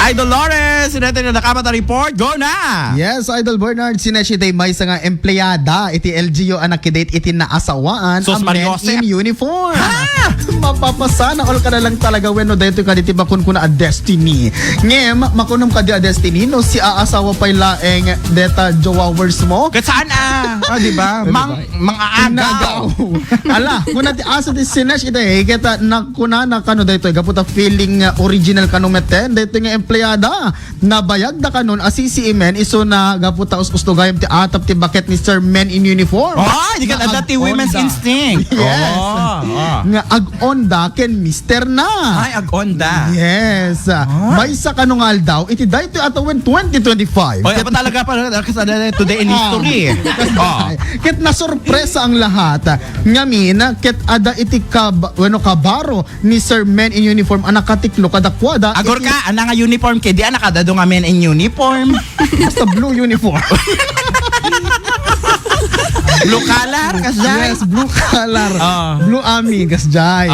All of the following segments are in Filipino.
Idol Lawrence, natin na nakamata report. Go na! Yes, Idol Bernard, sinasitay may nga empleyada, iti LGU anak kidate iti naasawaan, Sos a man Mariosep. in uniform. Ha? Mapapasana all ka na lang talaga when no dito ka diti bakun kuna a destiny. Ngem, makunam ka di a destiny no si aasawa pa'y laeng deta jowawers mo. Kat saan diba? Mang aagaw. Ala, kuna ti asa ti sinesh ite kita nakuna na kano dito gaputa feeling original kanumeten dito nga empleyada nabayag da kanon asisi imen iso na gaputa us-ustugayem ti atap ti bucket ni Sir Men in Uniform. Oh, di ka dati women's instinct. Yes. Nga ag-onda ken mister na. Ay, ag-onda. Yes. May sa kanungal daw iti dito atawin 2025. Oy, apa talaga pa today in history. Ket na sorpresa ang lahat. Ngamin ket ada iti kabaro ni Sir Men in Uniform anak katiklo kadakwada. Agor ka, ana nga uniform kay di ana kada do nga men in uniform. Basta blue uniform. Blue color kasjay. Yes, blue color. Blue army kasjay.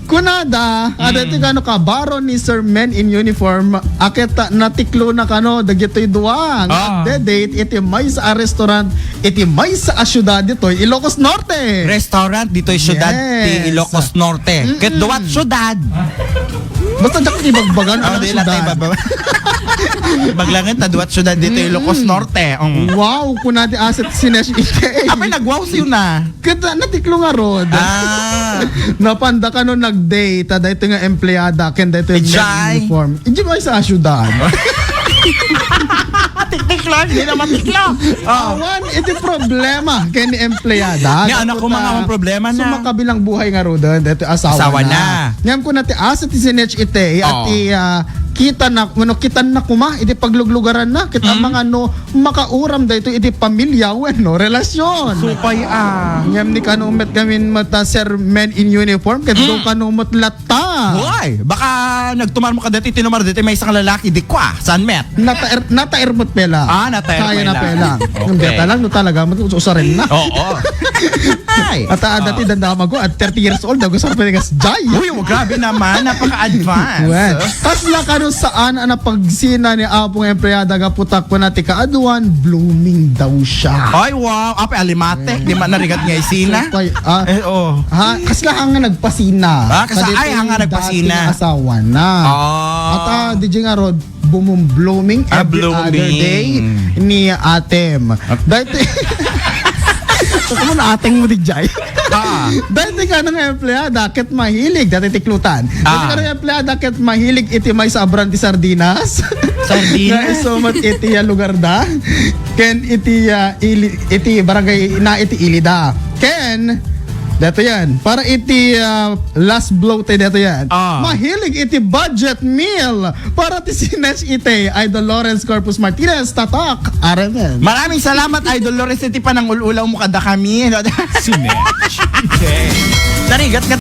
Kunada, ada iti kano kabaro ni Sir Men in Uniform aketa natiklo na kano dagitoy duwang. Date iti may sa restaurant, iti may sa asyudad ditoy Ilocos Norte. Restaurant dito'y syudad ti Ilocos Norte. Ket duwat syudad. Basta dak ibagbagan ang Di latay syudad. Baglangit na duwat syudad dito Ilocos Norte. Wow, kunadi asset sinesh ike. Apay nagwaw siyo na. Kita natiklo nga rod. Napanda ka no nag-date, dahito nga empleyada, ken dahito yung Ijay. uniform. Ijay mo sa asyudad. Tik-tik lang, di naman tiklo. Awan, iti problema ken ni empleyada. Ni anak ko mga problema na. Sumakabilang buhay nga rod, dahito asawa Asawa na. na. Ngam ko nati asset sinech ite, at kita na kuma iti pagluglugaran na kita mga makauram dahito iti pamilya relasyon. Supay Ngam ni kanumet gamin mata Sir Men in Uniform ket do kanumot latta. Hoy, baka nagtumar mo ka dati tinumar dati may isang lalaki di kwa. San met? Natairmot pela. Natairmot Kaya na pela. Okay. Yung beta lang no talaga usarin na. Oo. Ay. At dati dandama ko at 30 years old daw sa Pilipinas. Jay. Uy, grabe naman, napaka-advance. Well, kasla kano saan ang pagsina ni apong empleyada ga putak po nati kaaduan blooming daw siya. Ay, wow. Ape, alimatek. Di man narigat nga isina. Kasla nga nagpasina. Ay, nga nagpasina. Dating asawa na. At DJ nga rod, blooming every other day ni Atem. Dati Kung na ating mo di jay. Dati ka ng empleyada ket mahilig dati tiklutan. Dati ka ng empleyada ket mahilig iti may sabran ti sardinas. Sardinas? Na isumat iti lugar da. Ken iti barangay na iti ilida. Ken dato yan. Para iti last blow tayo dato yan. Mahilig iti budget meal. Para ti sinesh iti Idol Lawrence Corpus Martinez tatak. Aramen. Maraming salamat Idol Lawrence. Iti pa nang ululaw mo kada kami. Sinesh. Okay. Narigat ka